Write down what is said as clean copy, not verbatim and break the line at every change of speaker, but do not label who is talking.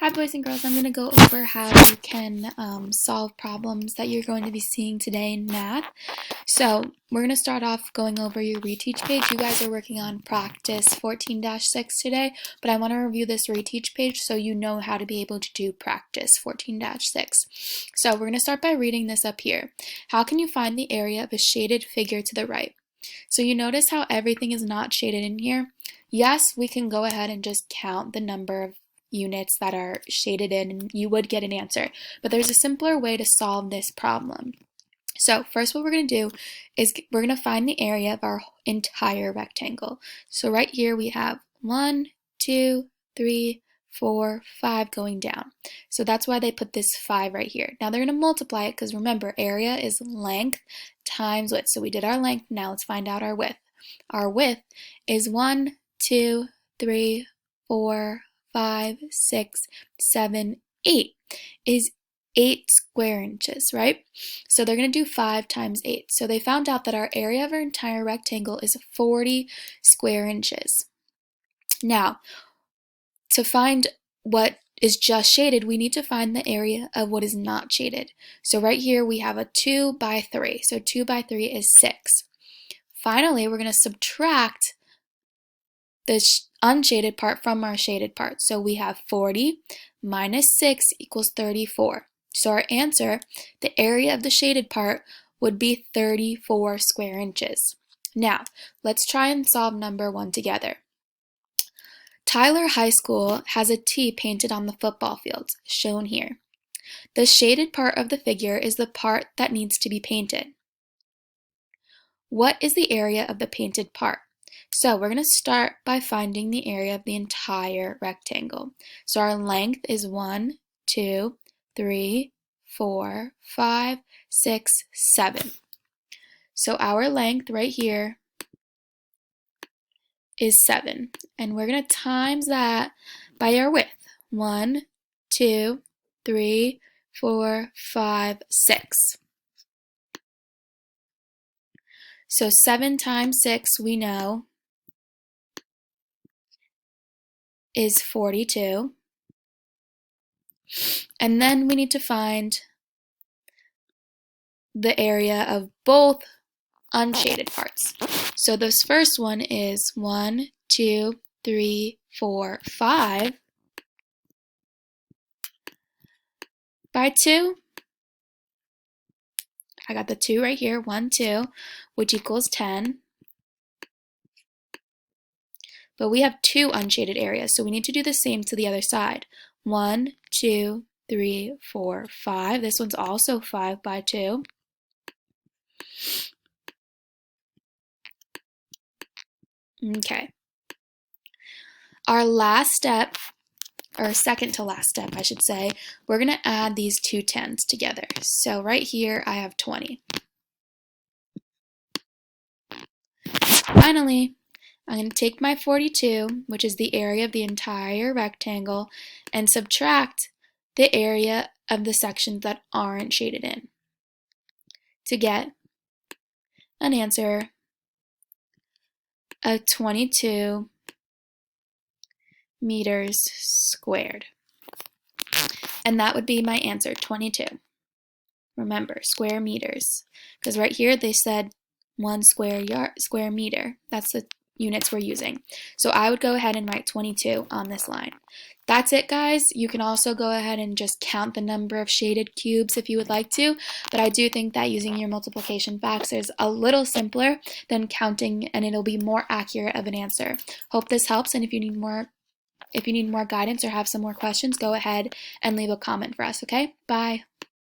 Hi boys and girls, I'm going to go over how you can solve problems that you're going to be seeing today in math. So we're going to start off going over your reteach page. You guys are working on practice 14-6 today, but I want to review this reteach page so you know how to be able to do practice 14-6. So we're going to start by reading this up here. How can you find the area of a shaded figure to the right? So you notice how everything is not shaded in here? Yes, we can go ahead and just count the number of units that are shaded in and you would get an answer. But there's a simpler way to solve this problem. So first what we're going to do is we're going to find the area of our entire rectangle. So right here we have 1, 2, 3, 4, 5 going down. So that's why they put this 5 right here. Now they're going to multiply it because remember, area is length times width. So we did our length, now let's find out our width. Our width is 1, 2, 3, 4, 5, 6, 7, 8 is 8 square inches, right? So they're going to do 5 times 8. So they found out that our area of our entire rectangle is 40 square inches. Now, to find what is just shaded, we need to find the area of what is not shaded. So right here we have a 2 by 3. So 2 by 3 is 6. Finally, we're going to subtract the unshaded part from our shaded part. So we have 40 minus 6 equals 34. So our answer, the area of the shaded part, would be 34 square inches. Now, let's try and solve number 1 together. Tyler High School has a T painted on the football fields, shown here. The shaded part of the figure is the part that needs to be painted. What is the area of the painted part? So we're going to start by finding the area of the entire rectangle. So our length is 1, 2, 3, 4, 5, 6, 7. So our length right here is 7. And we're going to times that by our width. 1, 2, 3, 4, 5, 6. So 7 times 6 we know is 42. And then we need to find the area of both unshaded parts. So this first one is 1, 2, 3, 4, 5 by 2. I got the 2 right here, 1, 2, which equals 10. But we have 2 unshaded areas, so we need to do the same to the other side. 1, 2, 3, 4, 5. This one's also 5 by 2. Okay. Our last step, or second to last step, I should say, we're going to add these two 10s together. So right here, I have 20. Finally, I'm going to take my 42, which is the area of the entire rectangle, and subtract the area of the sections that aren't shaded in to get an answer of 22 meters squared. And that would be my answer, 22. Remember, square meters. Because right here they said 1 square meter. That's the units we're using. So I would go ahead and write 22 on this line. That's it, guys. You can also go ahead and just count the number of shaded cubes if you would like to, but I do think that using your multiplication facts is a little simpler than counting, and it'll be more accurate of an answer. Hope this helps, and if you need more guidance or have some more questions, go ahead and leave a comment for us, okay? Bye.